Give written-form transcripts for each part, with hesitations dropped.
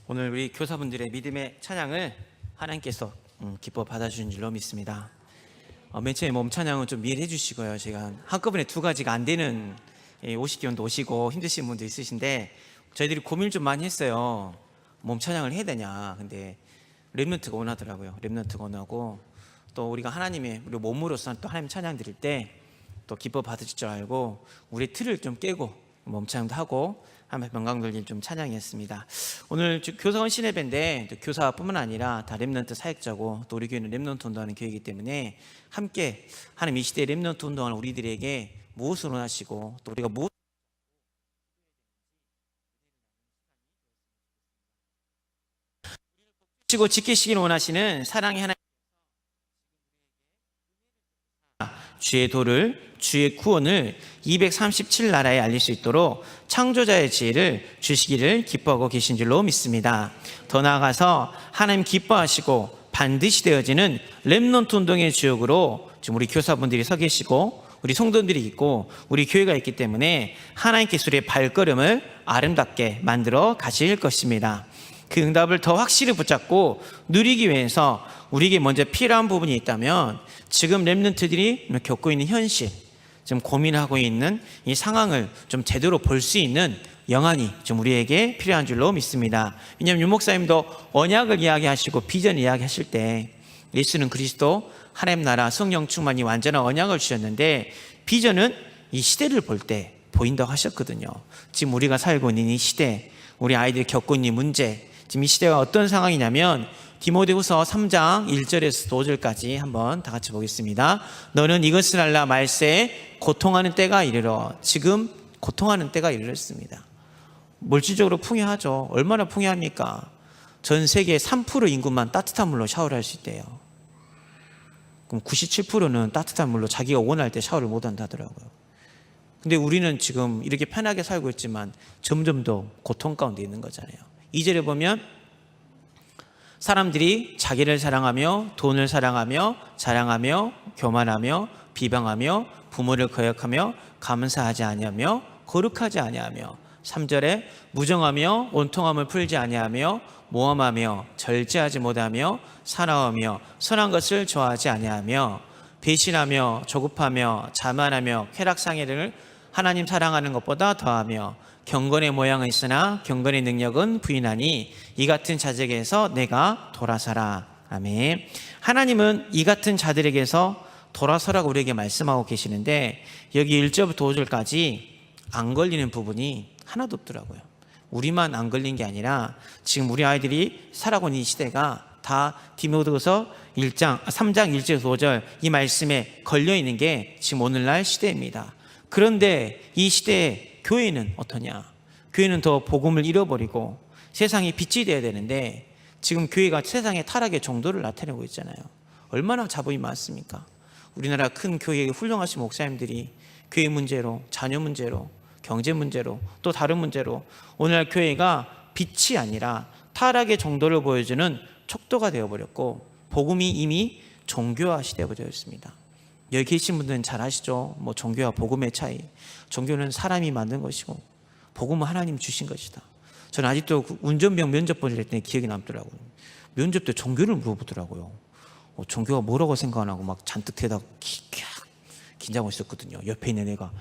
오늘 우리 교사분들의 믿음의 찬양을 하나님께서 기뻐 받아주신 줄로 믿습니다. 맨 처음에 몸 찬양은 좀 미리 해주시고요. 제가 한꺼번에 두 가지가 안 되는 오시기원도 오시고 힘드신 분도 있으신데 저희들이 고민을 좀 많이 했어요. 몸 찬양을 해야 되냐. 근데 렘넌트가 원하더라고요. 렘넌트가 원하고 또 우리가 하나님의 우리 몸으로서 또 하나님 찬양 드릴 때 또 기뻐 받으실 줄 알고 우리 틀을 좀 깨고 몸 찬양도 하고 하면 명강 돌림 좀 찬양했습니다. 오늘 교사원 신예배인데 교사뿐만 아니라 다 렘넌트 사역자고 또 우리 교회는 렘넌트 운동하는 교회이기 때문에 함께 하나님 이 시대의 렘넌트 운동하는 우리들에게 무엇을 원하시고 또 우리가 무엇을 지키고 지키시길 원하시는 사랑의 하나님, 주의 도를 주의 구원을 237나라에 알릴 수 있도록 창조자의 지혜를 주시기를 기뻐하고 계신 줄로 믿습니다. 더 나아가서 하나님 기뻐하시고 반드시 되어지는 렘넌트 운동의 주역으로 지금 우리 교사분들이 서 계시고 우리 성도들이 있고 우리 교회가 있기 때문에 하나님께서 우리의 발걸음을 아름답게 만들어 가실 것입니다. 그 응답을 더 확실히 붙잡고 누리기 위해서 우리에게 먼저 필요한 부분이 있다면 지금 렘넌트들이 겪고 있는 현실, 지금 고민하고 있는 이 상황을 좀 제대로 볼 수 있는 영안이 좀 우리에게 필요한 줄로 믿습니다. 왜냐하면 유 목사님도 언약을 이야기하시고 비전 이야기하실 때 예수는 그리스도 하나님 나라 성령 충만이 완전한 언약을 주셨는데 비전은 이 시대를 볼 때 보인다고 하셨거든요. 지금 우리가 살고 있는 이 시대, 우리 아이들이 겪고 있는 문제, 지금 이 시대가 어떤 상황이냐면 디모데후서 3장 1절에서 5절까지 한번 다 같이 보겠습니다. 너는 이것을 알라 말세 고통하는 때가 이르러. 지금 고통하는 때가 이르렀습니다. 물질적으로 풍요하죠. 얼마나 풍요합니까? 전 세계 3% 인구만 따뜻한 물로 샤워를 할 수 있대요. 그럼 97%는 따뜻한 물로 자기가 원할 때 샤워를 못 한다더라고요. 근데 우리는 지금 이렇게 편하게 살고 있지만 점점 더 고통 가운데 있는 거잖아요. 2절에 보면 사람들이 자기를 사랑하며 돈을 사랑하며 자랑하며 교만하며 비방하며 부모를 거역하며 감사하지 아니하며 거룩하지 아니하며 3절에 무정하며 온통함을 풀지 아니하며 모함하며 절제하지 못하며 사나워하며 선한 것을 좋아하지 아니하며 배신하며 조급하며 자만하며 쾌락상해를 하나님 사랑하는 것보다 더하며 경건의 모양은 있으나 경건의 능력은 부인하니 이 같은 자들에게서 내가 돌아서라. 아멘. 하나님은 이 같은 자들에게서 돌아서라고 우리에게 말씀하고 계시는데 여기 1절부터 5절까지 안 걸리는 부분이 하나도 없더라고요. 우리만 안 걸린 게 아니라 지금 우리 아이들이 살아가고 있는 이 시대가 다 디모데후서 3장 1절에서 5절 이 말씀에 걸려있는 게 지금 오늘날 시대입니다. 그런데 이 시대에 교회는 어떠냐? 교회는 더 복음을 잃어버리고 세상이 빛이 되어야 되는데 지금 교회가 세상의 타락의 정도를 나타내고 있잖아요. 얼마나 자본이 많습니까? 우리나라 큰 교회의 훌륭하신 목사님들이 교회 문제로, 자녀 문제로, 경제 문제로, 또 다른 문제로 오늘날 교회가 빛이 아니라 타락의 정도를 보여주는 척도가 되어버렸고 복음이 이미 종교화 시대가 있습니다. 여기 계신 분들은 잘 아시죠? 종교와 복음의 차이. 종교는 사람이 만든 것이고 복음은 하나님 주신 것이다. 저는 아직도 운전병 면접 보실 때 기억이 남더라고요. 면접 때 종교를 물어보더라고요. 종교가 뭐라고 생각하고 막 잔뜩 대다 긴장하고 있었거든요. 옆에 있는 애가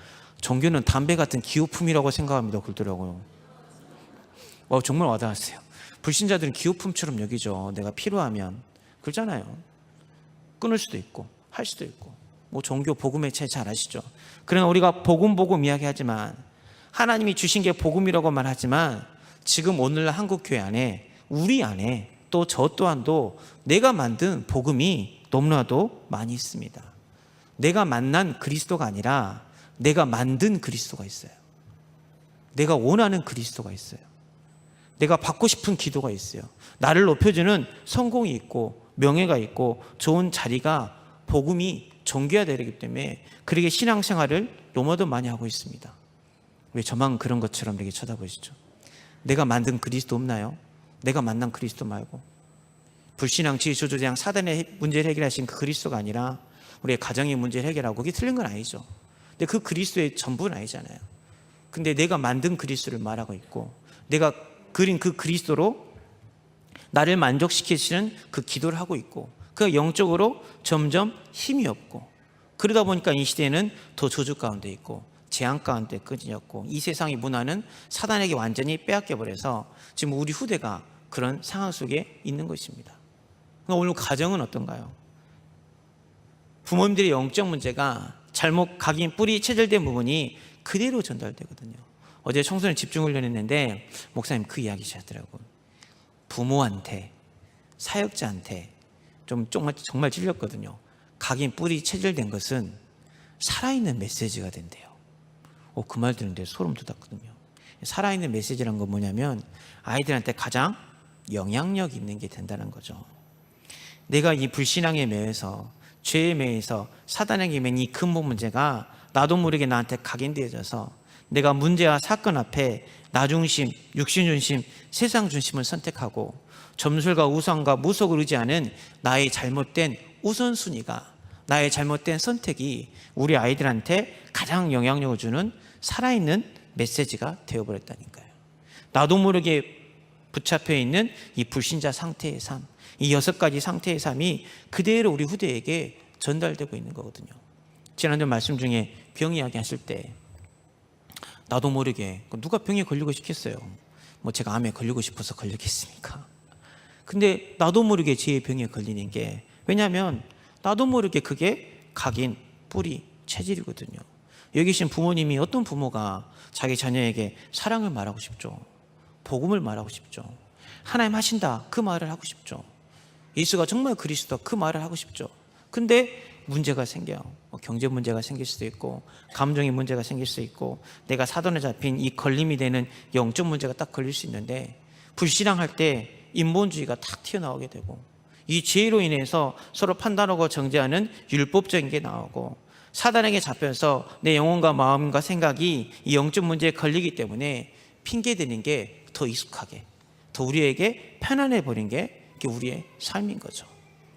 종교는 담배 같은 기호품이라고 생각합니다. 그러더라고요. 정말 와닿았어요. 불신자들은 기호품처럼 여기죠. 내가 필요하면 그러잖아요. 끊을 수도 있고 할 수도 있고 종교 복음의 차이 잘 아시죠? 그러나 우리가 복음 이야기하지만 하나님이 주신 게 복음이라고 말하지만 지금 오늘날 한국교회 안에 우리 안에 또 저 또한도 내가 만든 복음이 너무나도 많이 있습니다. 내가 만난 그리스도가 아니라 내가 만든 그리스도가 있어요. 내가 원하는 그리스도가 있어요. 내가 받고 싶은 기도가 있어요. 나를 높여주는 성공이 있고 명예가 있고 좋은 자리가 복음이 종교화되기 때문에 그렇게 신앙생활을 너무도 많이 하고 있습니다. 왜 저만 그런 것처럼 이렇게 쳐다보시죠? 내가 만든 그리스도 없나요? 내가 만난 그리스도 말고 불신앙 지휘조조장 사단의 문제를 해결하신 그 그리스도가 아니라 우리의 가정의 문제를 해결하고 그게 틀린 건 아니죠. 근데 그 그리스도의 전부는 아니잖아요. 근데 내가 만든 그리스도를 말하고 있고 내가 그린 그 그리스도로 나를 만족시키시는 그 기도를 하고 있고, 그 영적으로 점점 힘이 없고, 그러다 보니까 이 시대는 더 저주 가운데 있고 재앙 가운데 끊어졌고, 이 세상의 문화는 사단에게 완전히 빼앗겨 버려서 지금 우리 후대가 그런 상황 속에 있는 것입니다. 그러니까 오늘 가정은 어떤가요? 부모님들의 영적 문제가 잘못 각인 뿌리 체질된 부분이 그대로 전달되거든요. 어제 청소년 집중훈련 했는데 목사님 그 이야기 하시더라고요. 부모한테, 사역자한테 정말 찔렸거든요. 각인 뿌리 체질된 것은 살아있는 메시지가 된대요. 그 말 듣는데 소름 돋았거든요. 살아있는 메시지란 건 뭐냐면 아이들한테 가장 영향력 있는 게 된다는 거죠. 내가 이 불신앙에 매여서, 죄에 매여서 사단에게 매인 이 근본 문제가 나도 모르게 나한테 각인되어져서 내가 문제와 사건 앞에 나 중심, 육신 중심, 세상 중심을 선택하고 점술과 우상과 무속을 의지하는 나의 잘못된 우선순위가, 나의 잘못된 선택이 우리 아이들한테 가장 영향력을 주는 살아있는 메시지가 되어버렸다니까요. 나도 모르게 붙잡혀 있는 이 불신자 상태의 삶, 이 6가지 상태의 삶이 그대로 우리 후대에게 전달되고 있는 거거든요. 지난주 말씀 중에 병 이야기 하실 때 나도 모르게, 누가 병에 걸리고 싶겠어요? 제가 암에 걸리고 싶어서 걸리겠습니까? 근데 나도 모르게 제 병에 걸리는 게, 왜냐하면 나도 모르게 그게 각인, 뿌리, 체질이거든요. 여기 계신 부모님이, 어떤 부모가 자기 자녀에게 사랑을 말하고 싶죠? 복음을 말하고 싶죠? 하나님 하신다 그 말을 하고 싶죠? 예수가 정말 그리스도 그 말을 하고 싶죠? 근데 문제가 생겨요. 경제 문제가 생길 수도 있고, 감정의 문제가 생길 수 있고, 내가 사단에 잡힌 이 걸림이 되는 영적 문제가 딱 걸릴 수 있는데, 불신앙할 때 인본주의가 탁 튀어나오게 되고, 이 죄로 인해서 서로 판단하고 정죄하는 율법적인 게 나오고, 사단에게 잡혀서 내 영혼과 마음과 생각이 이 영적 문제에 걸리기 때문에 핑계대는 게 더 익숙하게, 더 우리에게 편안해 버린 게 우리의 삶인 거죠.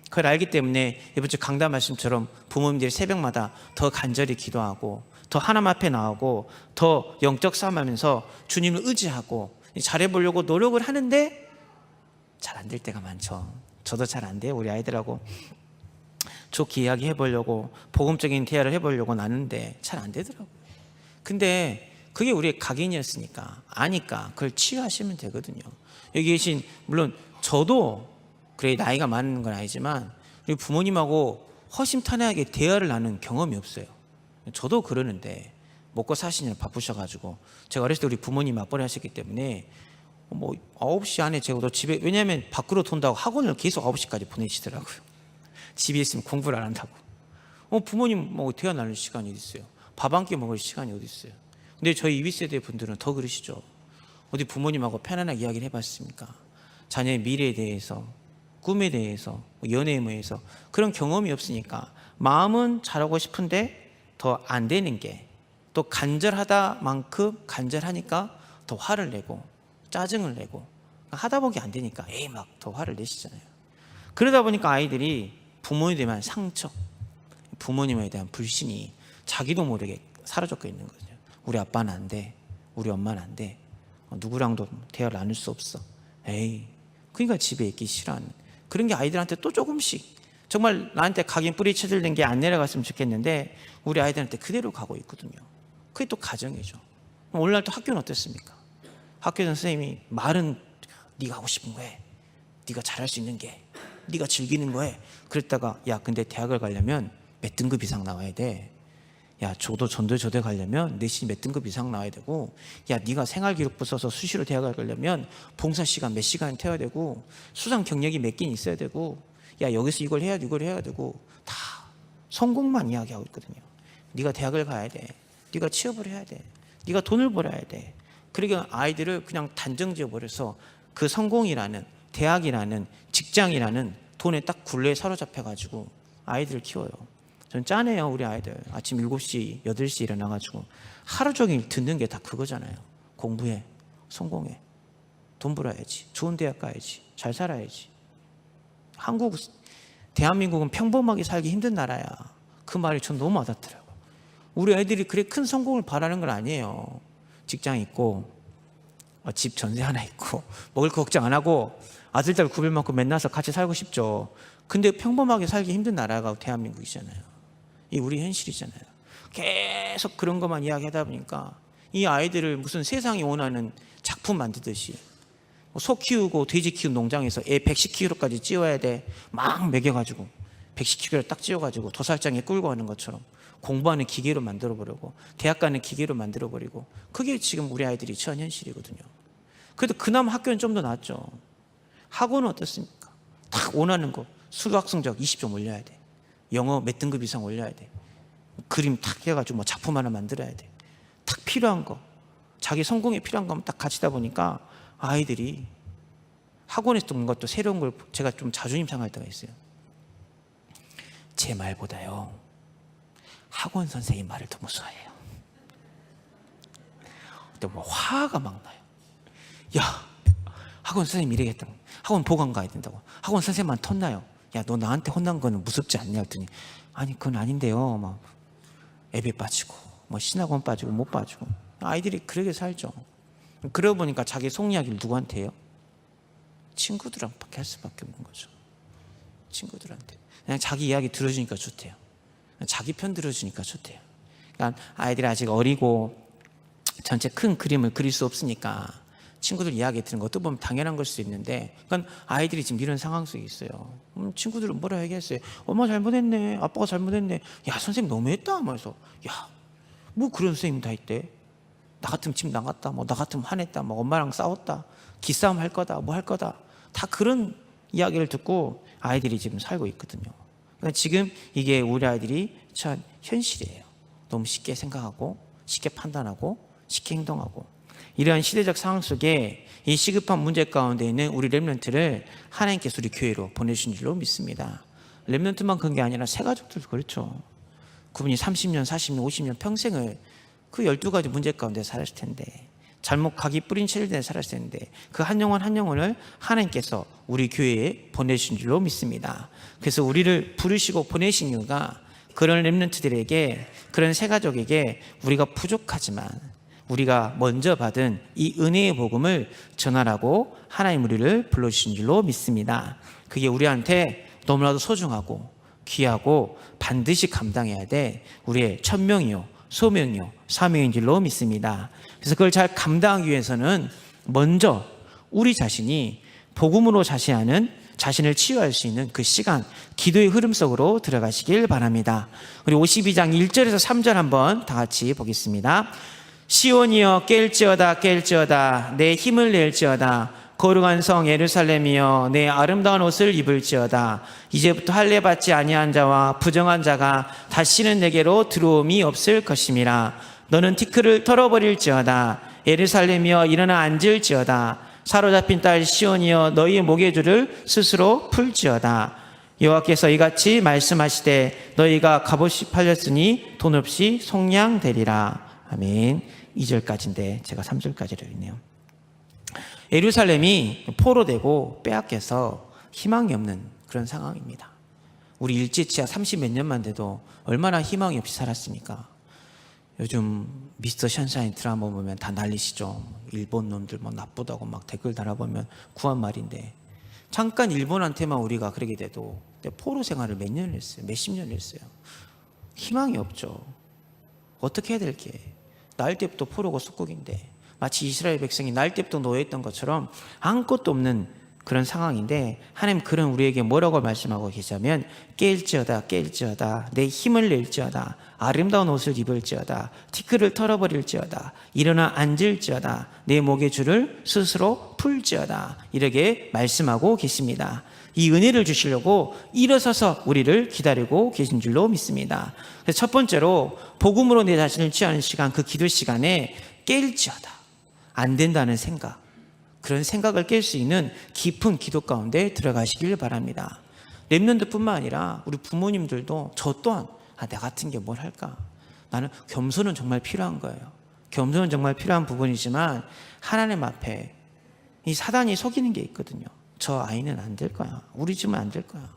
그걸 알기 때문에 이번 주 강단 말씀처럼 부모님들이 새벽마다 더 간절히 기도하고, 더 하나님 앞에 나오고, 더 영적 싸움하면서 주님을 의지하고 잘해보려고 노력을 하는데 잘 안 될 때가 많죠. 저도 잘 안 돼요. 우리 아이들하고 좋게 이야기 해보려고, 복음적인 대화를 해보려고 나는데 잘 안 되더라고요. 근데 그게 우리의 각인이었으니까, 아니까 그걸 치유하시면 되거든요. 여기 계신, 물론 저도 그래 나이가 많은 건 아니지만 우리 부모님하고 허심탄회하게 대화를 나눈 경험이 없어요. 저도 그러는데 먹고 사시느라 바쁘셔가지고, 제가 어렸을 때 우리 부모님 맞벌이 하셨기 때문에 9시 안에 제가 집에, 왜냐하면 밖으로 돈다고 학원을 계속 9시까지 보내시더라고요. 집에 있으면 공부를 안 한다고. 부모님 대화 나눌 시간이 어디 있어요? 밥 한 끼 먹을 시간이 어디 있어요? 근데 저희 2세대 분들은 더 그러시죠. 어디 부모님하고 편안하게 이야기를 해봤습니까? 자녀의 미래에 대해서, 꿈에 대해서, 연애에 대해서 그런 경험이 없으니까 마음은 잘하고 싶은데 더 안 되는 게, 또 간절하다만큼 간절하니까 더 화를 내고 짜증을 내고, 하다 보기 안 되니까 막 더 화를 내시잖아요. 그러다 보니까 아이들이 부모님에 대한 상처, 부모님에 대한 불신이 자기도 모르게 사로잡고 있는 거죠. 우리 아빠는 안 돼, 우리 엄마는 안 돼, 누구랑도 대화를 나눌 수 없어. 그러니까 집에 있기 싫어하는 그런 게 아이들한테 또 조금씩, 정말 나한테 각인 뿌리 쳐들린 게 안 내려갔으면 좋겠는데 우리 아이들한테 그대로 가고 있거든요. 그게 또 가정이죠. 오늘날 또 학교는 어땠습니까? 학교에서 선생님이 말은 네가 하고 싶은 거 해, 네가 잘할 수 있는 게, 네가 즐기는 거 해. 그랬다가 야 근데 대학을 가려면 몇 등급 이상 나와야 돼. 야 전도조대 가려면 내신이 몇 등급 이상 나와야 되고, 야 네가 생활기록부 써서 수시로 대학을 가려면 봉사시간 몇 시간 태워야 되고, 수상 경력이 몇 개 있어야 되고, 야 여기서 이걸 해야 되고, 다 성공만 이야기하고 있거든요. 네가 대학을 가야 돼, 네가 취업을 해야 돼, 네가 돈을 벌어야 돼. 그러니까 아이들을 그냥 단정지어 버려서 그 성공이라는, 대학이라는, 직장이라는 돈에 딱 굴레에 사로잡혀가지고 아이들을 키워요. 전 짠해요. 우리 아이들 아침 7시, 8시 일어나가지고 하루 종일 듣는 게 다 그거잖아요. 공부해, 성공해, 돈 벌어야지, 좋은 대학 가야지, 잘 살아야지. 대한민국은 평범하게 살기 힘든 나라야. 그 말이 전 너무 와닿더라고요. 우리 아이들이 그래 큰 성공을 바라는 건 아니에요. 직장 있고 집 전세 하나 있고 먹을 거 걱정 안 하고 아들딸 구별 먹고 맨나서 같이 살고 싶죠. 근데 평범하게 살기 힘든 나라가 대한민국이잖아요. 이 우리 현실이잖아요. 계속 그런 것만 이야기하다 보니까 이 아이들을 무슨 세상이 원하는 작품 만들듯이 소 키우고 돼지 키우는 농장에서 애 110kg까지 찌워야 돼. 막 먹여가지고 110kg를 딱 찌워가지고 도살장에 끌고 가는 것처럼 공부하는 기계로 만들어버리고 대학 가는 기계로 만들어버리고 그게 지금 우리 아이들이 처한 현실이거든요. 그래도 그나마 학교는 좀 더 낫죠. 학원은 어떻습니까? 딱 원하는 거 수학 성적 20점 올려야 돼. 영어 몇 등급 이상 올려야 돼. 그림 탁 해가지고 뭐 작품 하나 만들어야 돼. 딱 필요한 거 자기 성공에 필요한 거만 딱 가지다 보니까 아이들이 학원에서 듣는 것도 새로운 걸 제가 좀 자존심 상할 때가 있어요. 제 말보다요 학원 선생님 말을 더 무서워해요. 근데 뭐 화가 막 나요. 야, 학원 선생님 이래겠다. 학원 보강 가야 된다고. 학원 선생님한테 혼나요. 야, 너 나한테 혼난 거는 무섭지 않냐 했더니 아니 그건 아닌데요. 막 앱에 빠지고 뭐 신학원 빠지고 못 빠지고 아이들이 그러게 살죠. 그러고 보니까 자기 속 이야기를 누구한테 해요? 친구들한테 할 수밖에 없는 거죠. 친구들한테 그냥 자기 이야기 들어주니까 좋대요. 자기 편 들어주니까 좋대요. 그러니까 아이들이 아직 어리고 전체 큰 그림을 그릴 수 없으니까 친구들 이야기 듣는 것도 보면 당연한 걸 수 있는데, 그러니까 아이들이 지금 이런 상황 속에 있어요. 친구들은 뭐라 얘기했어요? 엄마 잘못했네, 아빠가 잘못했네. 야, 선생님 너무했다 하면서, 야, 뭐 그런 선생님 다 있대. 나 같으면 집 나갔다, 뭐 나 같으면 화냈다, 뭐 엄마랑 싸웠다, 기싸움 할 거다, 뭐 할 거다. 다 그런 이야기를 듣고 아이들이 지금 살고 있거든요. 그러니까 지금 이게 우리 아이들이 처한 현실이에요. 너무 쉽게 생각하고 쉽게 판단하고 쉽게 행동하고, 이러한 시대적 상황 속에 이 시급한 문제 가운데 있는 우리 렘넌트를 하나님께서 우리 교회로 보내주신 줄로 믿습니다. 렘넌트만 그런 게 아니라 새 가족들도 그렇죠. 그분이 30년, 40년, 50년 평생을 그 12가지 문제 가운데 살았을 텐데, 잘못 각이 뿌린 채를 살았을 텐데, 그 한 영혼 한 영혼을 하나님께서 우리 교회에 보내신 줄로 믿습니다. 그래서 우리를 부르시고 보내신 이유가 그런 렘넌트들에게, 그런 새 가족에게 우리가 부족하지만 우리가 먼저 받은 이 은혜의 복음을 전하라고 하나님 우리를 불러주신 줄로 믿습니다. 그게 우리한테 너무나도 소중하고 귀하고 반드시 감당해야 돼 우리의 천명이요 소명이요 사명인 줄로 믿습니다. 그래서 그걸 잘 감당하기 위해서는 먼저 우리 자신이 복음으로 자신을 치유할 수 있는 그 시간, 기도의 흐름 속으로 들어가시길 바랍니다. 우리 52장 1절에서 3절 한번 다 같이 보겠습니다. 시온이여 깰지어다 깰지어다 내 힘을 낼지어다 거룩한 성 예루살렘이여 내 아름다운 옷을 입을지어다 이제부터 할례 받지 아니한 자와 부정한 자가 다시는 내게로 들어옴이 없을 것임이라. 너는 티끌을 털어버릴지어다 예루살렘이여 일어나 앉을지어다 사로잡힌 딸 시온이여 너희의 목의 줄을 스스로 풀지어다. 여호와께서 이같이 말씀하시되 너희가 값없이 팔렸으니 돈 없이 속량되리라. 아멘. 2절까지인데 제가 3절까지를 읽네요. 예루살렘이 포로되고 빼앗겨서 희망이 없는 그런 상황입니다. 우리 일제치하 30몇 년만 돼도 얼마나 희망이 없이 살았습니까? 요즘 미스터 션샤인 드라마 보면 다 난리시죠. 일본 놈들 뭐 나쁘다고 막 댓글 달아보면 구한 말인데, 잠깐 일본한테만 우리가 그러게 돼도 포로 생활을 몇 년을 했어요. 몇십 년을 했어요. 희망이 없죠. 어떻게 해야 될게? 날 때부터 포로고 속국인데 마치 이스라엘 백성이 날 때부터 노예했던 것처럼 아무것도 없는 그런 상황인데, 하나님 그런 우리에게 뭐라고 말씀하고 계시냐면 깰지어다 깰지어다 내 힘을 낼지어다 아름다운 옷을 입을지어다 티끌을 털어버릴지어다 일어나 앉을지어다 내 목의 줄을 스스로 풀지어다 이렇게 말씀하고 계십니다. 이 은혜를 주시려고 일어서서 우리를 기다리고 계신 줄로 믿습니다. 그래서 첫 번째로 복음으로 내 자신을 취하는 시간, 그 기도 시간에 깰지어다, 안 된다는 생각, 그런 생각을 깰 수 있는 깊은 기도 가운데 들어가시길 바랍니다. 렘넌트뿐만 아니라 우리 부모님들도, 저 또한 나 같은 게 뭘 할까? 나는 겸손은 정말 필요한 거예요. 겸손은 정말 필요한 부분이지만 하나님 앞에 이 사단이 속이는 게 있거든요. 저 아이는 안 될 거야. 우리 집은 안 될 거야.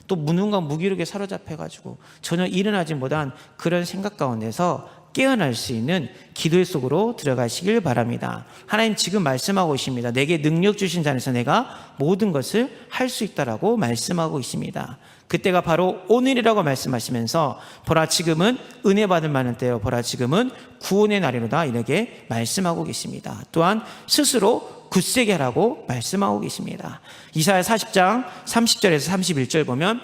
또 무능과 무기력에 사로잡혀가지고 전혀 일어나지 못한 그런 생각 가운데서 깨어날 수 있는 기도의 속으로 들어가시길 바랍니다. 하나님 지금 말씀하고 계십니다. 내게 능력 주신 자 안에서 내가 모든 것을 할 수 있다라고 말씀하고 있습니다. 그때가 바로 오늘이라고 말씀하시면서 보라 지금은 은혜 받을 만한 때요, 보라 지금은 구원의 날이로다, 이렇게 말씀하고 계십니다. 또한 스스로 굳세게 하라고 말씀하고 계십니다. 이사야 40장 30절에서 31절 보면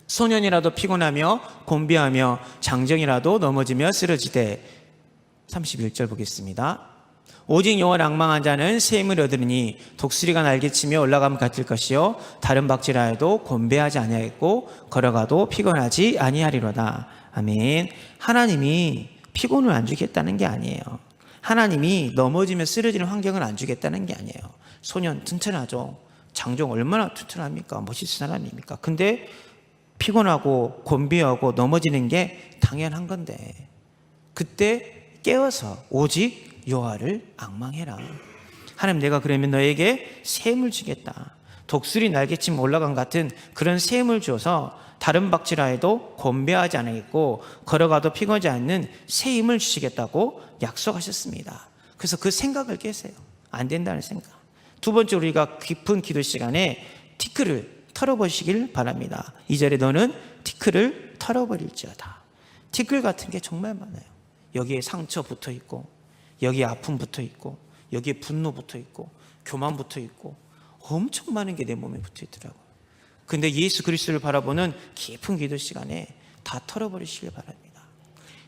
소년이라도 피곤하며 곤비하며 장정이라도 넘어지며 쓰러지되, 31절 보겠습니다. 오직 영원 앙망한 자는 새 힘을 얻으리니 독수리가 날개치며 올라가면 같을 것이요 다른 박지라 해도 곤배하지 아니하겠고 걸어가도 피곤하지 아니하리로다. 아멘. 하나님이 피곤을 안 주겠다는 게 아니에요. 하나님이 넘어지며 쓰러지는 환경을 안 주겠다는 게 아니에요. 소년 튼튼하죠. 장정 얼마나 튼튼합니까? 멋있는 사람입니까? 근데 피곤하고 곤비하고 넘어지는 게 당연한 건데, 그때 깨어서 오직 여호와를 앙망해라. 하나님, 내가 그러면 너에게 새 힘을 주겠다. 독수리 날개침 올라간 같은 그런 새 힘을 줘서 다른 박지라 해도 곤배하지 않겠고 걸어가도 피곤하지 않는 새 힘을 주시겠다고 약속하셨습니다. 그래서 그 생각을 깨세요. 안 된다는 생각. 두 번째, 우리가 깊은 기도 시간에 티끌을 털어보시길 바랍니다. 2절에 너는 티끌을 털어버릴지어다. 티끌 같은 게 정말 많아요. 여기에 상처 붙어 있고, 여기에 아픔 붙어 있고, 여기에 분노 붙어 있고, 교만 붙어 있고, 엄청 많은 게 내 몸에 붙어 있더라고요. 근데 예수 그리스도를 바라보는 깊은 기도 시간에 다 털어버리시길 바랍니다.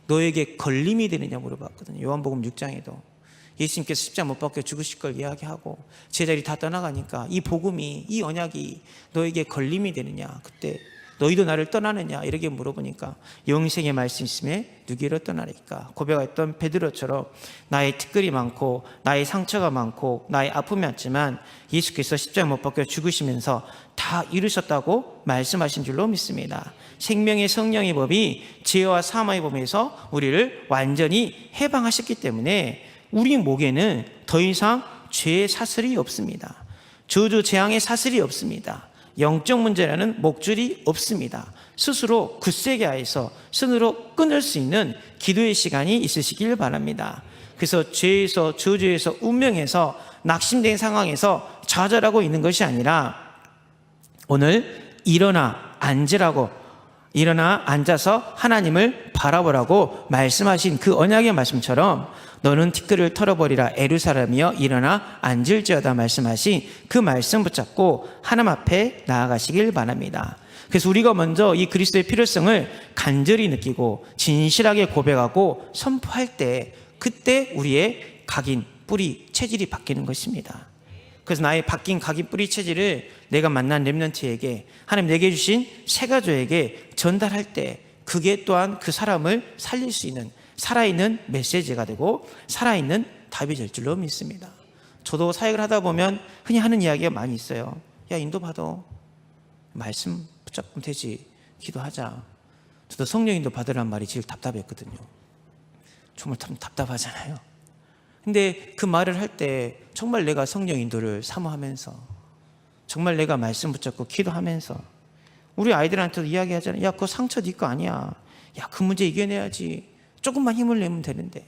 너에게 걸림이 되느냐 물어봤거든요. 요한복음 6장에도 예수님께서 십자가 못 박혀 죽으실 걸 이야기하고 제자들이 다 떠나가니까 이 복음이, 이 언약이 너에게 걸림이 되느냐, 그때 너희도 나를 떠나느냐 이렇게 물어보니까 영생의 말씀 있음에 누구를 떠나리까? 고백했던 베드로처럼 나의 티끌이 많고 나의 상처가 많고 나의 아픔이 많지만 예수께서 십자가 못 박혀 죽으시면서 다 이루셨다고 말씀하신 줄로 믿습니다. 생명의 성령의 법이 죄와 사망의 법에서 우리를 완전히 해방하셨기 때문에 우리 목에는 더 이상 죄의 사슬이 없습니다. 저주 재앙의 사슬이 없습니다. 영적 문제라는 목줄이 없습니다. 스스로 굳세게 하여서 스스로 끊을 수 있는 기도의 시간이 있으시길 바랍니다. 그래서 죄에서, 저주에서, 운명에서, 낙심된 상황에서 좌절하고 있는 것이 아니라 오늘 일어나 앉으라고, 일어나 앉아서 하나님을 바라보라고 말씀하신 그 언약의 말씀처럼 너는 티끌을 털어버리라 에루사람이여 일어나 앉을지어다 말씀하신 그 말씀 붙잡고 하나님 앞에 나아가시길 바랍니다. 그래서 우리가 먼저 이 그리스도의 필요성을 간절히 느끼고 진실하게 고백하고 선포할 때, 그때 우리의 각인, 뿌리, 체질이 바뀌는 것입니다. 그래서 나의 바뀐 각인, 뿌리, 체질을 내가 만난 렘넌트에게, 하나님 내게 주신 새가족에게 전달할 때 그게 또한 그 사람을 살릴 수 있는 살아있는 메시지가 되고 살아있는 답이 될 줄로 믿습니다. 저도 사역을 하다 보면 흔히 하는 이야기가 많이 있어요. 야, 인도 받아. 말씀 붙잡으면 되지. 기도하자. 저도 성령 인도 받으란 말이 제일 답답했거든요. 정말 답답하잖아요. 근데 그 말을 할 때 정말 내가 성령 인도를 사모하면서, 정말 내가 말씀 붙잡고 기도하면서 우리 아이들한테도 이야기하잖아요. 야, 그거 상처 네 거 아니야. 야, 그 문제 이겨내야지. 조금만 힘을 내면 되는데,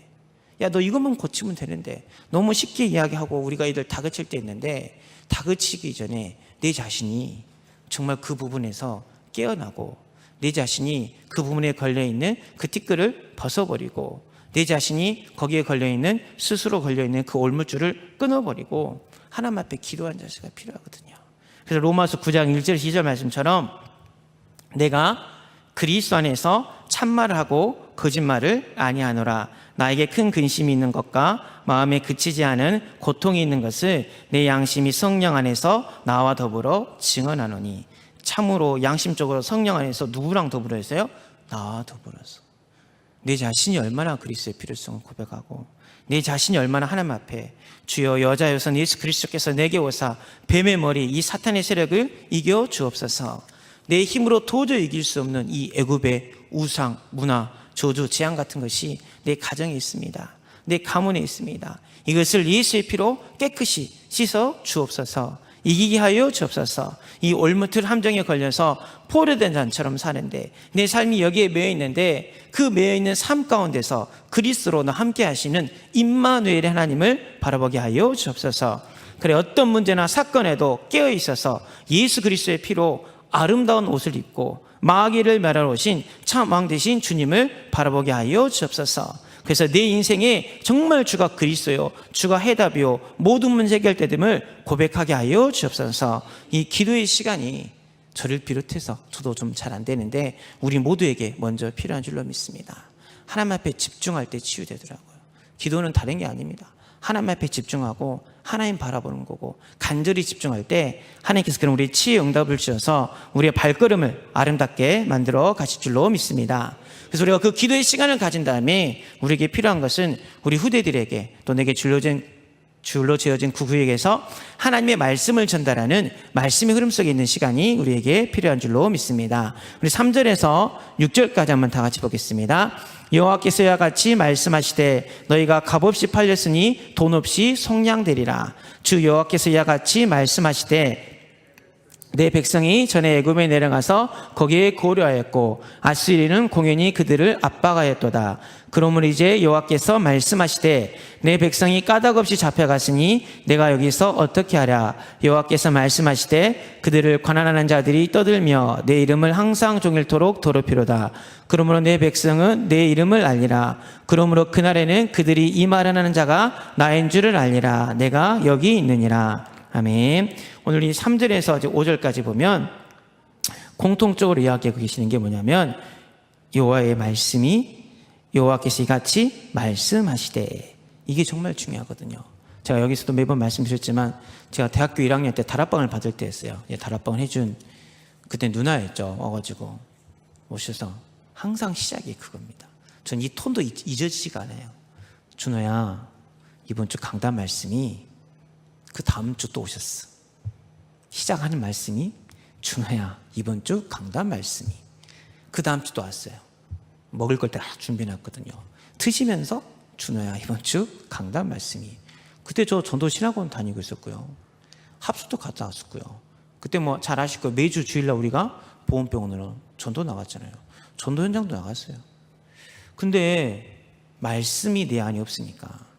야, 너 이것만 고치면 되는데, 너무 쉽게 이야기하고 우리가 이들 다그칠 때 있는데, 다그치기 전에 내 자신이 정말 그 부분에서 깨어나고, 내 자신이 그 부분에 걸려있는 그 티끌을 벗어버리고, 내 자신이 거기에 걸려있는, 스스로 걸려있는 그 올무줄을 끊어버리고 하나님 앞에 기도하는 자세가 필요하거든요. 그래서 로마서 9장 1절 2절 말씀처럼 내가 그리스도 안에서 참말을 하고 거짓말을 아니하노라. 나에게 큰 근심이 있는 것과 마음에 그치지 않은 고통이 있는 것을 내 양심이 성령 안에서 나와 더불어 증언하노니. 참으로 양심적으로 성령 안에서 누구랑 더불어 있어요? 나와 더불어서. 내 자신이 얼마나 그리스도의 필요성을 고백하고, 내 자신이 얼마나 하나님 앞에 주여 여자 여선 예수 그리스도께서 내게 오사 뱀의 머리 이 사탄의 세력을 이겨 주옵소서. 내 힘으로 도저히 이길 수 없는 이 애굽의 우상, 문화, 저주, 재앙 같은 것이 내 가정에 있습니다. 내 가문에 있습니다. 이것을 예수의 피로 깨끗이 씻어 주옵소서. 이기게 하여 주옵소서. 이 올무틀 함정에 걸려서 포로된 자처럼 사는데 내 삶이 여기에 매여 있는데 그 매여 있는 삶 가운데서 그리스도로 함께 하시는 임마누엘의 하나님을 바라보게 하여 주옵소서. 그래, 어떤 문제나 사건에도 깨어 있어서 예수 그리스도의 피로 아름다운 옷을 입고 마귀를 멸하러 오신 참 왕 되신 주님을 바라보게 하여 주옵소서. 그래서 내 인생에 정말 주가 그리스도요, 주가 해답이요, 모든 문제 해결됨을 고백하게 하여 주옵소서. 이 기도의 시간이 저를 비롯해서 저도 좀 잘 안 되는데 우리 모두에게 먼저 필요한 줄로 믿습니다. 하나님 앞에 집중할 때 치유되더라고요. 기도는 다른 게 아닙니다. 하나님 앞에 집중하고 하나님 바라보는 거고, 간절히 집중할 때 하나님께서 그런 우리 치유 응답을 주셔서 우리의 발걸음을 아름답게 만들어 가실 줄로 믿습니다. 그래서 우리가 그 기도의 시간을 가진 다음에 우리에게 필요한 것은 우리 후대들에게 또 내게 줄로 지어진 구구에게서 하나님의 말씀을 전달하는 말씀의 흐름 속에 있는 시간이 우리에게 필요한 줄로 믿습니다. 우리 3절에서 6절까지 한번 다 같이 보겠습니다. 여호와께서 이와 같이 말씀하시되 너희가 값없이 팔렸으니 돈 없이 속량되리라. 주 여호와께서 이와 같이 말씀하시되 내 백성이 전에 애굽에 내려가서 거기에 고려하였고 아수리는 공연히 그들을 압박하였도다. 그러므로 이제 여호와께서 말씀하시되 내 백성이 까닭없이 잡혀갔으니 내가 여기서 어떻게 하랴. 여호와께서 말씀하시되 그들을 관할하는 자들이 떠들며 내 이름을 항상 종일토록 더럽히로다. 그러므로 내 백성은 내 이름을 알리라. 그러므로 그날에는 그들이 이 말을 하는 자가 나인 줄을 알리라. 내가 여기 있느니라. 아멘. 오늘 이 3절에서 5절까지 보면 공통적으로 이야기하고 계시는 게 뭐냐면 여호와의 말씀이 여호와께서 이같이 말씀하시되, 이게 정말 중요하거든요. 제가 여기서도 매번 말씀드렸지만 제가 대학교 1학년 때 다락방을 받을 때였어요. 다락방을 해준 그때 누나였죠. 와가지고 오셔서 항상 시작이 그겁니다. 전 이 톤도 잊어지지가 않아요. 준호야, 이번 주 강단 말씀이 그 다음 주 또 오셨어. 시작하는 말씀이 준호야, 이번 주 강단 말씀이 그 다음 주 또 왔어요. 먹을 걸 다 준비해놨거든요. 드시면서 준호야, 이번 주 강단 말씀이. 그때 저 전도 신학원 다니고 있었고요. 합숙도 갔다 왔었고요. 그때 뭐 잘 아실 거예요. 매주 주일날 우리가 보험병원으로 전도 나갔잖아요. 전도 현장도 나갔어요. 근데 말씀이 내 안에 없으니까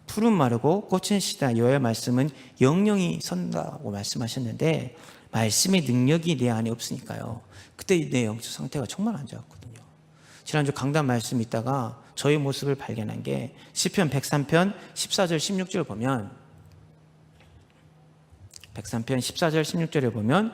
푸른 마르고 꽃은 시다 여호와의 말씀은 영영이 선다고 말씀하셨는데 말씀의 능력이 내 안에 없으니까요. 그때 내 영적 상태가 정말 안 좋았거든요. 지난주 강단 말씀 있다가 저의 모습을 발견한 게 시편 103편 14절 16절 보면 103편 14절 16절에 보면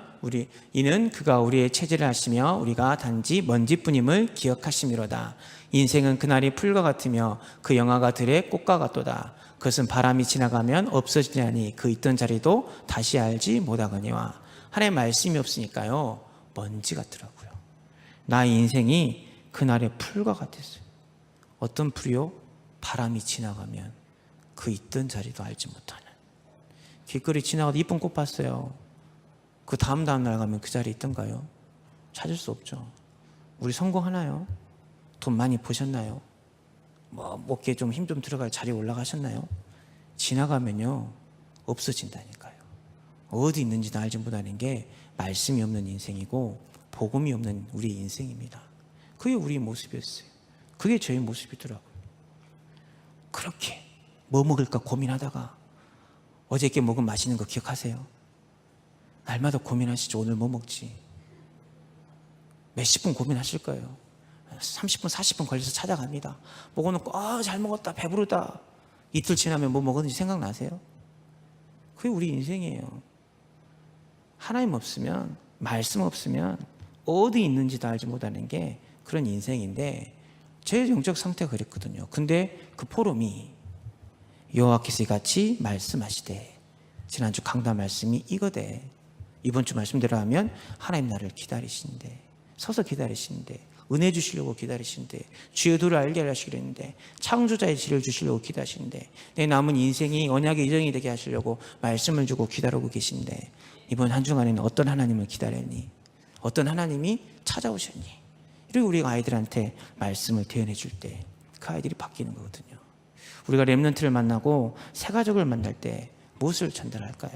이는 그가 우리의 체질을 하시며 우리가 단지 먼지뿐임을 기억하심이로다. 인생은 그날이 풀과 같으며 그 영화가 들의 꽃과 같도다. 그것은 바람이 지나가면 없어지냐니 그 있던 자리도 다시 알지 못하거니와. 하나님의 말씀이 없으니까요, 먼지 같더라고요. 나의 인생이 그날의 풀과 같았어요. 어떤 풀이요? 바람이 지나가면 그 있던 자리도 알지 못하는. 길거리 지나가도 이쁜 꽃 봤어요. 그 다음 날 가면 그 자리에 있던가요? 찾을 수 없죠. 우리 성공하나요? 돈 많이 버셨나요? 어깨에 좀 힘 좀 들어갈 자리에 올라가셨나요? 지나가면요, 없어진다니까요. 어디 있는지도 알지 못하는 게 말씀이 없는 인생이고 복음이 없는 우리 인생입니다. 그게 우리 모습이었어요. 그게 저희 모습이더라고요. 그렇게 뭐 먹을까 고민하다가 어저께 먹은 맛있는 거 기억하세요? 날마다 고민하시죠. 오늘 뭐 먹지? 몇십 분 고민하실 거예요. 30분, 40분 걸려서 찾아갑니다. 먹어놓고 잘 먹었다, 배부르다. 이틀 지나면 뭐 먹었는지 생각나세요? 그게 우리 인생이에요. 하나님 없으면, 말씀 없으면 어디 있는지도 알지 못하는 게 그런 인생인데 제 영적 상태가 그랬거든요. 근데 그 포럼이 여호와께서 이같이 말씀하시되, 지난주 강단 말씀이 이거대. 이번 주 말씀대로 하면 하나님 나를 기다리시는데, 서서 기다리시는데, 은혜 주시려고 기다리시는데, 주의 도를 알게 하시기로 했는데, 창조자의 지를 주시려고 기다리시는데, 내 남은 인생이 언약의 이정이 되게 하시려고 말씀을 주고 기다리고 계신데, 이번 한 주간에는 어떤 하나님을 기다렸니? 어떤 하나님이 찾아오셨니? 이렇게 우리가 아이들한테 말씀을 대언해 줄 때 그 아이들이 바뀌는 거거든요. 우리가 렘넌트를 만나고 새 가족을 만날 때 무엇을 전달할까요?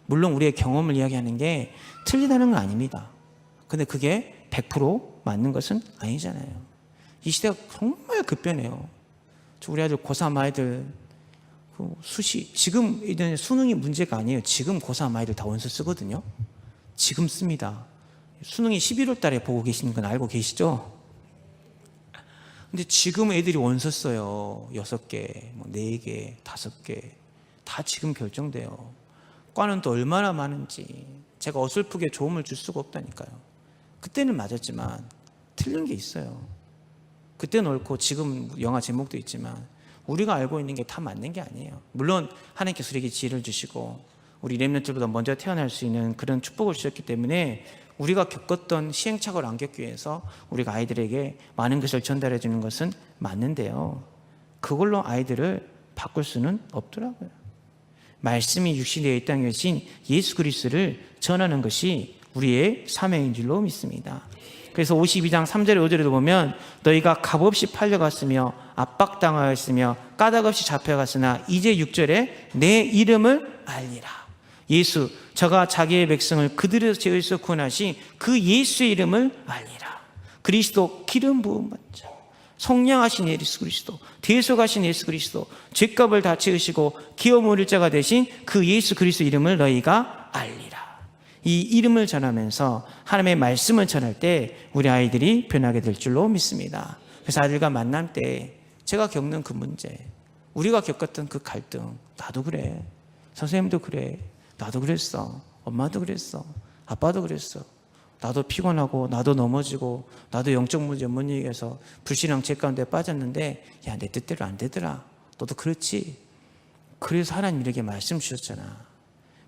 물론 우리의 경험을 이야기하는 게 틀리다는 건 아닙니다. 근데 그게 100% 맞는 것은 아니잖아요. 이 시대가 정말 급변해요. 우리 아들 고3 아이들 지금 이제 수능이 문제가 아니에요. 지금 고3 아이들 다 원서 쓰거든요. 지금 씁니다. 수능이 11월 달에 보고 계시는 건 알고 계시죠? 근데 지금 애들이 원서 써요. 6개, 4개, 5개. 다 지금 결정돼요. 과는 또 얼마나 많은지 제가 어설프게 조언을 줄 수가 없다니까요. 그때는 맞았지만 틀린 게 있어요. 그때는 옳고 지금 영화 제목도 있지만 우리가 알고 있는 게 다 맞는 게 아니에요. 물론 하나님께서 우리에게 지혜를 주시고 우리 렘넌트보다 먼저 태어날 수 있는 그런 축복을 주셨기 때문에 우리가 겪었던 시행착오를 안 겪기 위해서 우리가 아이들에게 많은 것을 전달해 주는 것은 맞는데요, 그걸로 아이들을 바꿀 수는 없더라고요. 말씀이 육신이 되어 이 땅에 계신 예수 그리스도를 전하는 것이 우리의 사명인 줄로 믿습니다. 그래서 52장 3절에 5절에도 보면 너희가 값없이 팔려갔으며 압박당하였으며 까닭없이 잡혀갔으나 이제 6절에 내 이름을 알리라. 예수, 저가 자기의 백성을 그들의 죄에서 구원하신 그 예수의 이름을 알리라. 그리스도 기름 부음 받은 자, 성령하신 예수 그리스도, 대속하신 예수 그리스도, 죄값을 다 채우시고 기업 물을 자가 되신 그 예수 그리스도 이름을 너희가 알리라. 이 이름을 전하면서 하나님의 말씀을 전할 때 우리 아이들이 변하게 될 줄로 믿습니다. 그래서 아이들과 만날 때 제가 겪는 그 문제, 우리가 겪었던 그 갈등, 나도 그래, 선생님도 그래, 나도 그랬어, 엄마도 그랬어, 아빠도 그랬어, 나도 피곤하고 나도 넘어지고 나도 영적 문제 못 얘기해서 불신앙 죄 가운데 빠졌는데 야, 내 뜻대로 안 되더라, 너도 그렇지. 그래서 하나님 이렇게 말씀 주셨잖아.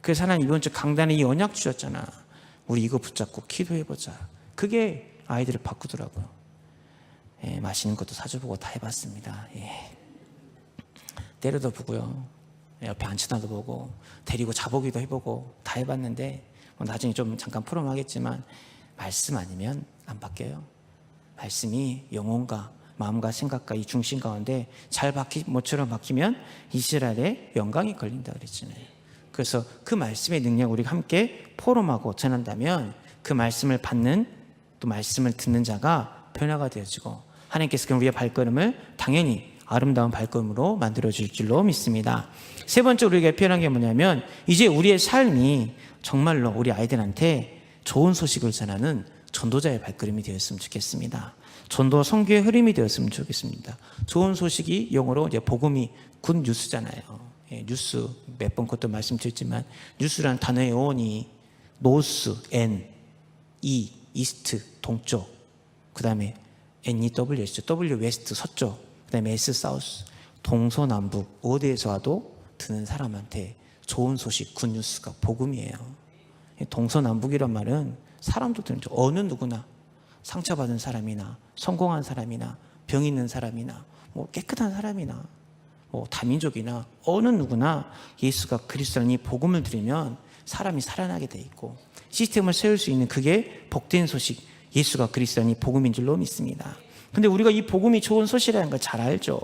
그래서 하나님 이번 주 강단에 이 언약 주셨잖아. 우리 이거 붙잡고 기도해보자. 그게 아이들을 바꾸더라고요. 예, 맛있는 것도 사줘보고 다 해봤습니다. 예. 때려도 보고요, 옆에 앉혀놔도 보고 데리고 자보기도 해보고 다 해봤는데 나중에 좀 잠깐 포럼하겠지만 말씀 아니면 안 바뀌어요. 말씀이 영혼과 마음과 생각과 이 중심 가운데 잘 모처럼 박히면 이스라엘의 영광이 걸린다 그랬잖아요. 그래서 그 말씀의 능력 우리가 함께 포럼하고 전한다면 그 말씀을 받는 또 말씀을 듣는 자가 변화가 되어지고 하나님께서 그럼 우리의 발걸음을 당연히 아름다운 발걸음으로 만들어 줄 줄로 믿습니다. 세 번째로 우리가 표현한 게 뭐냐면 이제 우리의 삶이 정말로 우리 아이들한테 좋은 소식을 전하는 전도자의 발걸음이 되었으면 좋겠습니다. 전도 선교의 흐름이 되었으면 좋겠습니다. 좋은 소식이 영어로 이제 복음이 굿 뉴스잖아요. 예, 뉴스 몇 번 그것도 말씀드렸지만 뉴스라는 단어의 어원이 노스, N, E, 이스트, 동쪽, 그 다음에 NEWS죠. W, 웨스트, 서쪽, 그 다음에 S, 사우스, 동서남북 어디에서 와도 듣는 사람한테 좋은 소식, 굿뉴스가 복음이에요. 동서남북이란 말은 사람도 듣는 죠. 어느 누구나 상처받은 사람이나 성공한 사람이나 병 있는 사람이나 깨끗한 사람이나 다민족이나 어느 누구나 예수가 그리스도라는 이 복음을 들으면 사람이 살아나게 돼 있고 시스템을 세울 수 있는 그게 복된 소식, 예수가 그리스도라는 이 복음인 줄로 믿습니다. 근데 우리가 이 복음이 좋은 소식이라는 걸 잘 알죠.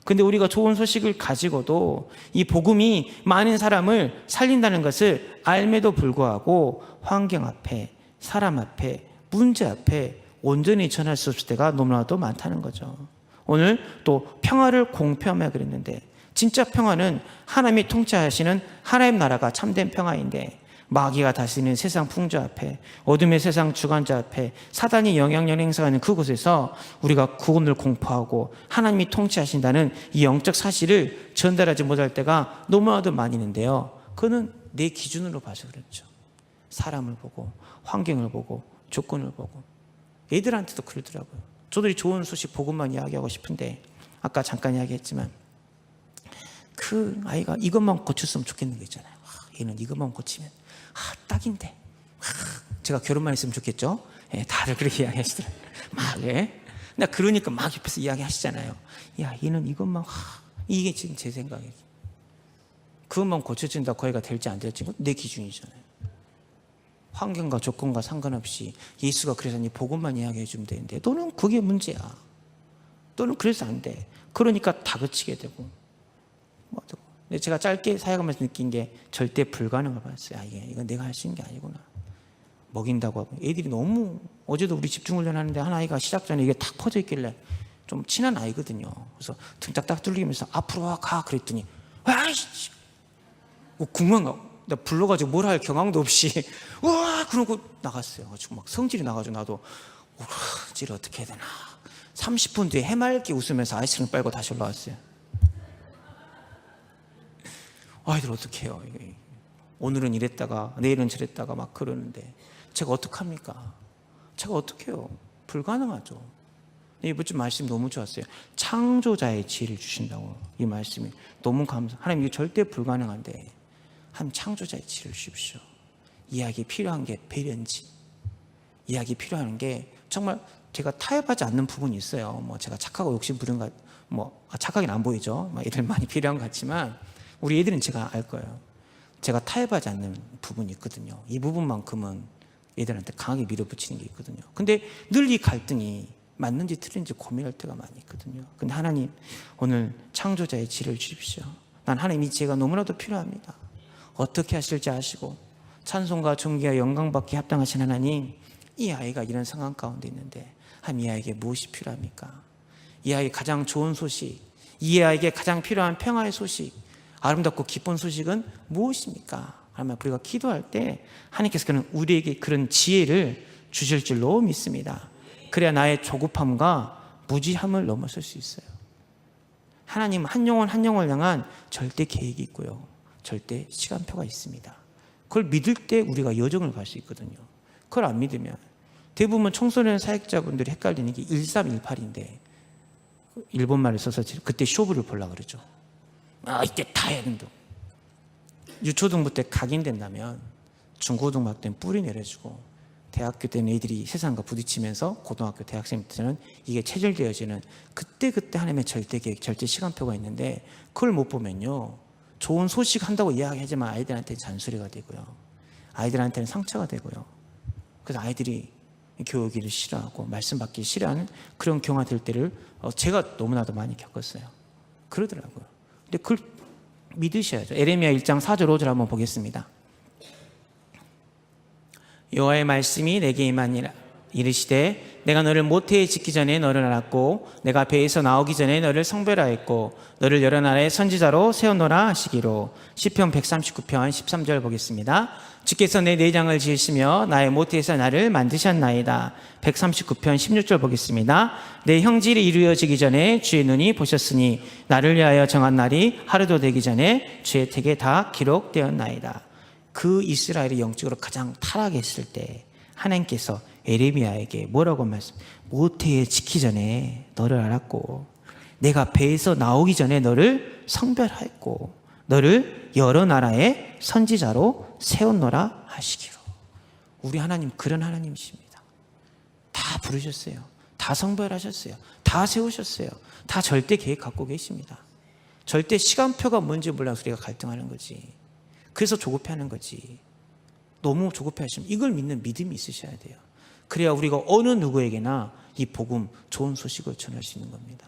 근데 우리가 좋은 소식을 가지고도 이 복음이 많은 사람을 살린다는 것을 알매도 불구하고 환경 앞에, 사람 앞에, 문제 앞에 온전히 전할 수 없을 때가 너무나도 많다는 거죠. 오늘 또 평화를 공표하며 그랬는데 진짜 평화는 하나님이 통치하시는 하나님 나라가 참된 평화인데 마귀가 다스리는 세상 풍조 앞에, 어둠의 세상 주관자 앞에 사단이 영향력 행사하는 그곳에서 우리가 구원을 공포하고 하나님이 통치하신다는 이 영적 사실을 전달하지 못할 때가 너무나도 많이 있는데요, 그거는 내 기준으로 봐서 그렇죠. 사람을 보고 환경을 보고 조건을 보고. 애들한테도 그러더라고요. 저도 이 좋은 소식 복음만 이야기하고 싶은데 아까 잠깐 이야기했지만 그 아이가 이것만 고쳤으면 좋겠는 거 있잖아요. 얘는 이것만 고치면 딱인데 제가 결혼만 했으면 좋겠죠. 예, 다들 그렇게 이야기하시더라고요. 막 예. 나 그러니까 막 옆에서 이야기하시잖아요. 야, 얘는 이것만 이게 지금 제 생각이에요. 그것만 고쳐진다 거기가 될지 안 될지 내 기준이잖아요. 환경과 조건과 상관없이 예수가 그래서 이 복음만 이야기해 주면 되는데 너는 그게 문제야. 너는 그래서 안 돼. 그러니까 다그치게 되고 근데 제가 짧게 사역하면서 느낀 게 절대 불가능을 봤어요. 이건 내가 할 수 있는 게 아니구나. 먹인다고 하고 애들이 너무, 어제도 우리 집중훈련 하는데 한 아이가 시작 전에 이게 탁 퍼져 있길래, 좀 친한 아이거든요. 그래서 등 딱딱 뚫리면서 앞으로 가 그랬더니 아이씨 궁금한가, 나 불러가지고 뭘 할 경황도 없이 와 그러고 나갔어요. 가지고 막 성질이 나가지고 나도 질 어떻게 해야 되나. 30분 뒤에 해맑게 웃으면서 아이스크림 빨고 다시 올라왔어요. 아이들 어떡해요. 오늘은 이랬다가 내일은 저랬다가 막 그러는데 제가 어떡합니까? 제가 어떡해요. 불가능하죠. 이번 주 말씀 너무 좋았어요. 창조자의 지혜를 주신다고. 이 말씀이 너무 하나님, 이게 절대 불가능한데 한 창조자의 지혜를 주십시오. 이야기 필요한 게 배려인지, 이야기 필요한 게 정말 제가 타협하지 않는 부분이 있어요. 뭐 제가 착하고 욕심 부린 것, 착하긴 안 보이죠. 애들 많이 필요한 것 같지만 우리 애들은 제가 알 거예요. 제가 타협하지 않는 부분이 있거든요. 이 부분만큼은 애들한테 강하게 밀어붙이는 게 있거든요. 근데 늘 이 갈등이 맞는지 틀린지 고민할 때가 많이 있거든요. 근데 하나님, 오늘 창조자의 지혜를 주십시오. 난 하나님 이 지혜가 너무나도 필요합니다. 어떻게 하실지 아시고 찬송과 존귀와 영광받기 합당하신 하나님, 이 아이가 이런 상황 가운데 있는데 하나님, 이 아이에게 무엇이 필요합니까? 이 아이에게 가장 좋은 소식, 이 아이에게 가장 필요한 평화의 소식, 아름답고 기쁜 소식은 무엇입니까? 하나님, 우리가 기도할 때 하나님께서 우리에게 그런 지혜를 주실 줄로 믿습니다. 그래야 나의 조급함과 무지함을 넘어설 수 있어요. 하나님, 한 영혼 한 영혼을 향한 절대 계획이 있고요, 절대 시간표가 있습니다. 그걸 믿을 때 우리가 여정을 갈 수 있거든요. 그걸 안 믿으면, 대부분 청소년 사역자분들이 헷갈리는 게 1318인데 일본말을 써서 그때 쇼부를 보려고 그러죠. 이때 다 해야 된다. 유초등부 때 각인된다면 중고등학교 때는 뿌리 내려주고, 대학교 때는 애들이 세상과 부딪히면서 고등학교, 대학생 때는 이게 체질되어지는 그때 하나님의 절대 계획, 절대 시간표가 있는데 그걸 못 보면요, 좋은 소식 한다고 이야기하지만 아이들한테는 잔소리가 되고요, 아이들한테는 상처가 되고요. 그래서 아이들이 교육을 싫어하고 말씀 받기 싫어하는 그런 경우가 될 때를 제가 너무나도 많이 겪었어요. 그러더라고요. 근데 그걸 믿으셔야죠. 에레미야 1장 4절 5절 한번 보겠습니다. 여호와의 말씀이 내게 임하니라. 이르시되 내가 너를 모태에 짓기 전에 너를 알았고 내가 배에서 나오기 전에 너를 성별하였고 너를 여러 나라의 선지자로 세워놓으라 하시기로. 시편 139편 13절 보겠습니다. 주께서 내 내장을 지으시며 나의 모태에서 나를 만드셨나이다. 139편 16절 보겠습니다. 내 형질이 이루어지기 전에 주의 눈이 보셨으니 나를 위하여 정한 날이 하루도 되기 전에 주의 택에 다 기록되었나이다. 그 이스라엘이 영적으로 가장 타락했을 때 하나님께서 에레미야에게 뭐라고 모태에 짓기 전에 너를 알았고 내가 배에서 나오기 전에 너를 성별하였고 너를 여러 나라의 선지자로 세웠노라 하시기로. 우리 하나님 그런 하나님이십니다. 다 부르셨어요. 다 성별하셨어요. 다 세우셨어요. 다 절대 계획 갖고 계십니다. 절대 시간표가 뭔지 몰라서 우리가 갈등하는 거지. 그래서 조급해하는 거지. 너무 조급해하시면 이걸 믿는 믿음이 있으셔야 돼요. 그래야 우리가 어느 누구에게나 이 복음, 좋은 소식을 전할 수 있는 겁니다.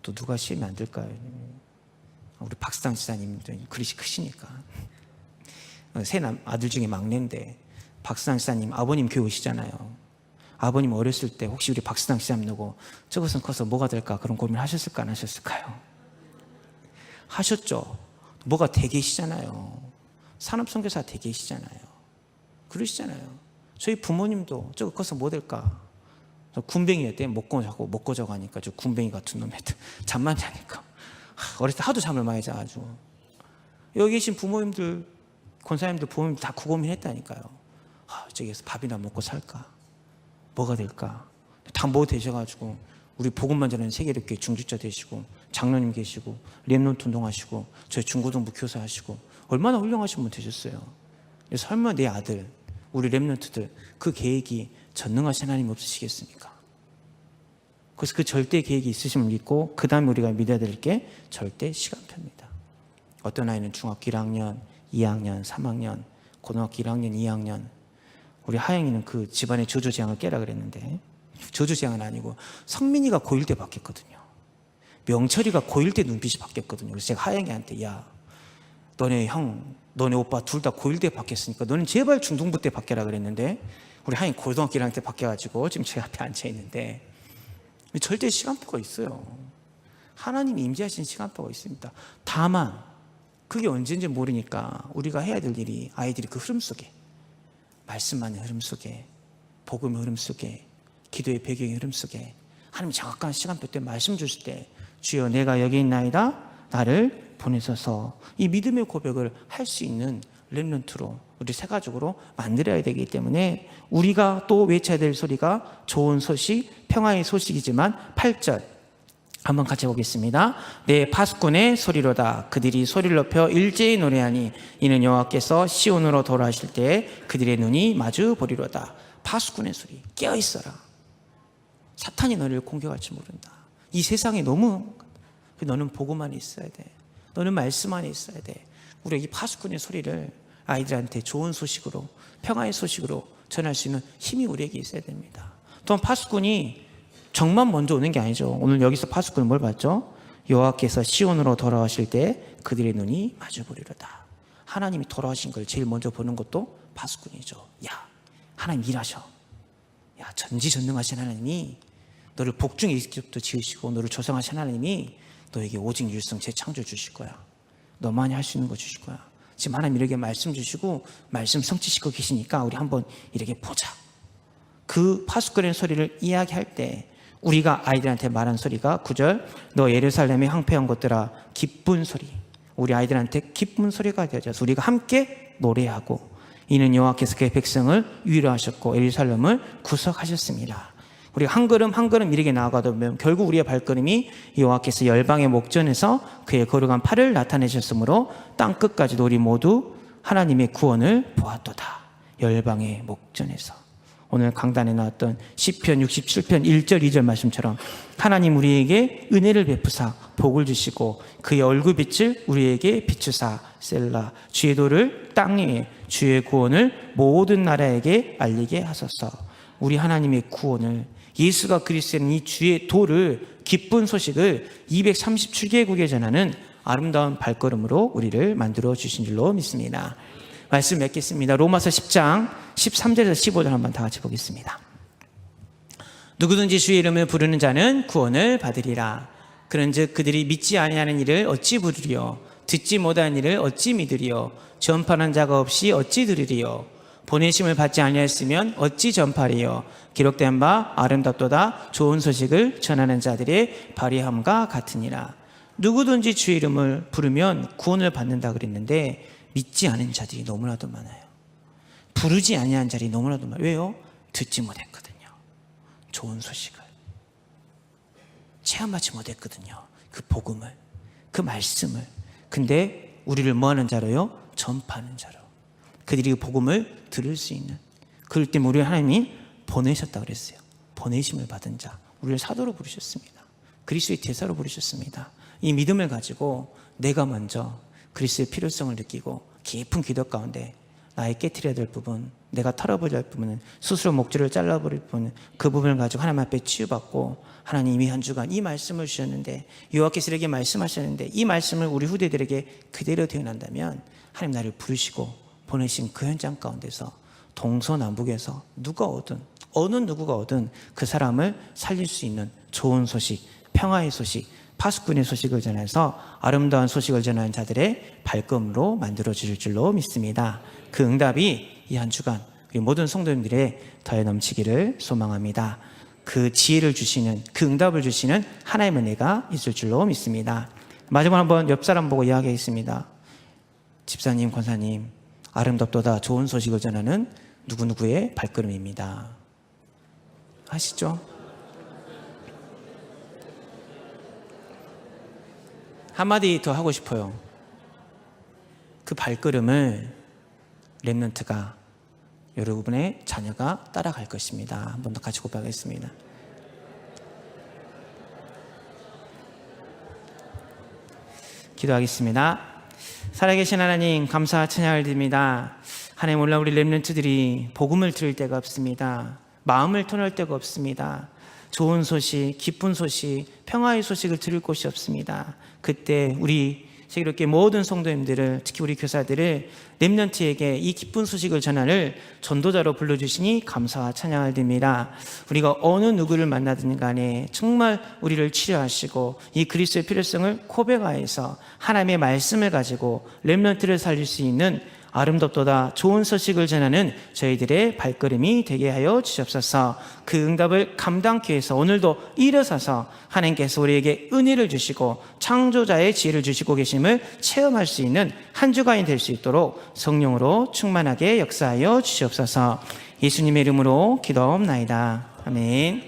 또 누가 시험이 안 될까요? 우리 박수당 지사님도 그릇이 크시니까. 세 아들 중에 막내인데 박수당 지사님 아버님 교회 오시잖아요. 아버님 어렸을 때 혹시 우리 박수당 지사님 누구 저것은 커서 뭐가 될까 그런 고민을 하셨을까 안 하셨을까요? 하셨죠. 뭐가 되계시잖아요. 산업선교사 되계시잖아요. 그러시잖아요. 저희 부모님도 저거 커서 뭐 될까? 군뱅이였대. 먹고 자고 하니까 저 군뱅이 같은 놈 애들 잠만 자니까 어렸을 때 하도 잠을 많이 자가지고. 여기 계신 부모님들, 권사님들, 부모님들 다 그 고민했다니까요. 저기에서 밥이나 먹고 살까? 뭐가 될까? 다 뭐 되셔가지고 우리 복음만 전하는 세계력교회 중직자 되시고 장로님 계시고 렘넌트 운동하시고 저희 중고등부 교사 하시고 얼마나 훌륭하신 분 되셨어요. 그래서 설마 내 아들, 우리 렘넌트들 그 계획이 전능하신 하나님 없으시겠습니까? 그래서 그 절대 계획이 있으심을 믿고 그 다음에 우리가 믿어야 될 게 절대 시간표입니다. 어떤 아이는 중학교 1학년, 2학년, 3학년, 고등학교 1학년, 2학년. 우리 하영이는 그 집안의 저주재앙을 깨라 그랬는데 저주재앙은 아니고 성민이가 고1 때 바뀌었거든요. 명철이가 고1 때 눈빛이 바뀌었거든요. 그래서 제가 하영이한테 야, 너네 오빠 둘 다 고1 때 바뀌었으니까 너는 제발 중등부 때 바뀌라 그랬는데 우리 하영이 고등학교 1학년 때 바뀌어가지고 지금 제 앞에 앉아있는데 절대 시간표가 있어요. 하나님이 임재하신 시간표가 있습니다. 다만 그게 언제인지 모르니까 우리가 해야 될 일이 아이들이 그 흐름 속에, 말씀만의 흐름 속에, 복음의 흐름 속에, 기도의 배경의 흐름 속에 하나님 정확한 시간표 때 말씀 주실 때 주여 내가 여기 있나이다 나를 보내셔서 이 믿음의 고백을 할 수 있는 렘넌트로 우리 새 가족으로 만들어야 되기 때문에 우리가 또 외쳐야 될 소리가 좋은 소식, 평화의 소식이지만 8절 한번 같이 보겠습니다. 내 파수꾼의 소리로다. 그들이 소리를 높여 일제히 노래하니 이는 여호와께서 시온으로 돌아오실 때 그들의 눈이 마주 보리로다. 파수꾼의 소리, 깨어있어라. 사탄이 너를 공격할지 모른다. 이 세상에 너무 너는 복음 안에 있어야 돼. 너는 말씀 안에 있어야 돼. 우리가 이 파수꾼의 소리를 아이들한테 좋은 소식으로, 평화의 소식으로 전할 수 있는 힘이 우리에게 있어야 됩니다. 또한 파수꾼이 정만 먼저 오는 게 아니죠. 오늘 여기서 파수꾼은 뭘 봤죠? 여호와께서 시온으로 돌아오실 때 그들의 눈이 마주 보리로다. 하나님이 돌아오신 걸 제일 먼저 보는 것도 파수꾼이죠. 야, 하나님 일하셔. 야, 전지전능하신 하나님이 너를 복중에 이집트도 지으시고 너를 조성하신 하나님이 너에게 오직 율성 재창조 주실 거야. 너만이 할 수 있는 거 주실 거야. 지금 하나님 이렇게 말씀 주시고 말씀 성취시키고 계시니까 우리 한번 이렇게 보자. 그 파수꾼의 소리를 이야기할 때 우리가 아이들한테 말한 소리가 9절 너 예루살렘의 황폐한 것들아 기쁜 소리. 우리 아이들한테 기쁜 소리가 되어져서 우리가 함께 노래하고 이는 여호와께서 그의 백성을 위로하셨고 예루살렘을 구속하셨습니다. 우리가 한 걸음 한 걸음 이렇게 나아가다 보면 결국 우리의 발걸음이 여호와께서 열방의 목전에서 그의 거룩한 팔을 나타내셨으므로 땅끝까지도 우리 모두 하나님의 구원을 보았도다. 열방의 목전에서. 오늘 강단에 나왔던 시편 67편 1절 2절 말씀처럼 하나님 우리에게 은혜를 베푸사 복을 주시고 그의 얼굴빛을 우리에게 비추사 셀라 주의 도를 땅 위에 주의 구원을 모든 나라에게 알리게 하소서. 우리 하나님의 구원을 예수가 그리스도인 이 주의 도를 기쁜 소식을 237개국에 전하는 아름다운 발걸음으로 우리를 만들어 주신 줄로 믿습니다. 말씀 맺겠습니다. 로마서 10장 13절에서 15절 한번 다 같이 보겠습니다. 누구든지 주의 이름을 부르는 자는 구원을 받으리라. 그런즉 그들이 믿지 아니하는 일을 어찌 부르리요 듣지 못한 일을 어찌 믿으리요 전파하는 자가 없이 어찌 들으리요 보내심을 받지 아니하였으면 어찌 전파리요 기록된 바 아름답도다 좋은 소식을 전하는 자들의 발휘함과 같으니라. 누구든지 주의 이름을 부르면 구원을 받는다 그랬는데 믿지 않은 자들이 너무나도 많아요. 부르지 아니한 자들이 너무나도 많아요. 왜요? 듣지 못했거든요. 좋은 소식을 체험하지 못했거든요. 그 복음을, 그 말씀을. 근데 우리를 뭐하는 자로요? 전파하는 자로. 그들이 그 복음을 들을 수 있는. 그럴 때 우리 하나님이 보내셨다 그랬어요. 보내심을 받은 자. 우리를 사도로 부르셨습니다. 그리스도의 대사로 부르셨습니다. 이 믿음을 가지고 내가 먼저 그리스도의 필요성을 느끼고 깊은 기도 가운데 나의 깨트려야 될 부분, 내가 털어버려야 할 부분은 스스로 목줄을 잘라버릴 부분, 그 부분을 가지고 하나님 앞에 치유받고 하나님이 한 주간 이 말씀을 주셨는데 여호와께서 이렇게 말씀하셨는데 이 말씀을 우리 후대들에게 그대로 대응한다면 하나님 나를 부르시고 보내신 그 현장 가운데서 동서남북에서 누가 오든 어느 누구가 오든 그 사람을 살릴 수 있는 좋은 소식, 평화의 소식, 파수꾼의 소식을 전해서 아름다운 소식을 전하는 자들의 발걸음으로 만들어 주실 줄로 믿습니다. 그 응답이 이 한 주간 우리 모든 성도님들의 더해 넘치기를 소망합니다. 그 지혜를 주시는, 그 응답을 주시는 하나님의 은혜가 있을 줄로 믿습니다. 마지막으로 한번 옆 사람 보고 이야기하겠습니다. 집사님, 권사님, 아름답도다 좋은 소식을 전하는 누구누구의 발걸음입니다. 아시죠? 한마디 더 하고 싶어요. 그 발걸음을 렘넌트가 여러분의 자녀가 따라갈 것입니다. 한 번 더 같이 고백하겠습니다. 기도하겠습니다. 살아계신 하나님 감사 찬양을 드립니다. 하나님 몰라 우리 렘넌트들이 복음을 들을 데가 없습니다. 마음을 터널 데가 없습니다. 좋은 소식, 기쁜 소식, 평화의 소식을 들을 곳이 없습니다. 그때 우리 세계롭게 모든 성도님들을, 특히 우리 교사들을 렘넌트에게 이 기쁜 소식을 전하는 전도자로 불러주시니 감사와 찬양을 드립니다. 우리가 어느 누구를 만나든 간에 정말 우리를 치료하시고 이 그리스도의 필요성을 고백하여서 하나님의 말씀을 가지고 렘넌트를 살릴 수 있는 아름답도다 좋은 소식을 전하는 저희들의 발걸음이 되게 하여 주시옵소서. 그 응답을 감당케 해서 오늘도 일어서서 하나님께서 우리에게 은혜를 주시고 창조자의 지혜를 주시고 계심을 체험할 수 있는 한 주간이 될 수 있도록 성령으로 충만하게 역사하여 주시옵소서. 예수님의 이름으로 기도하옵나이다. 아멘.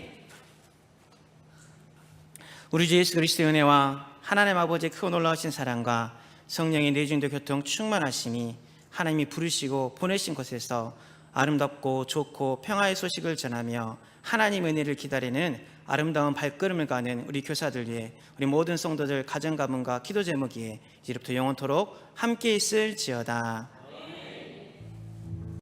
우리 주 예수 그리스도의 은혜와 하나님 아버지의 크고 놀라우신 사랑과 성령의 내주인도 교통 충만하심이 하나님이 부르시고 보내신 곳에서 아름답고 좋고 평화의 소식을 전하며 하나님의 은혜를 기다리는 아름다운 발걸음을 가는 우리 교사들 위해 우리 모든 성도들 가정 가문과 기도 제목 위에 이제부터 영원토록 함께 있을지어다.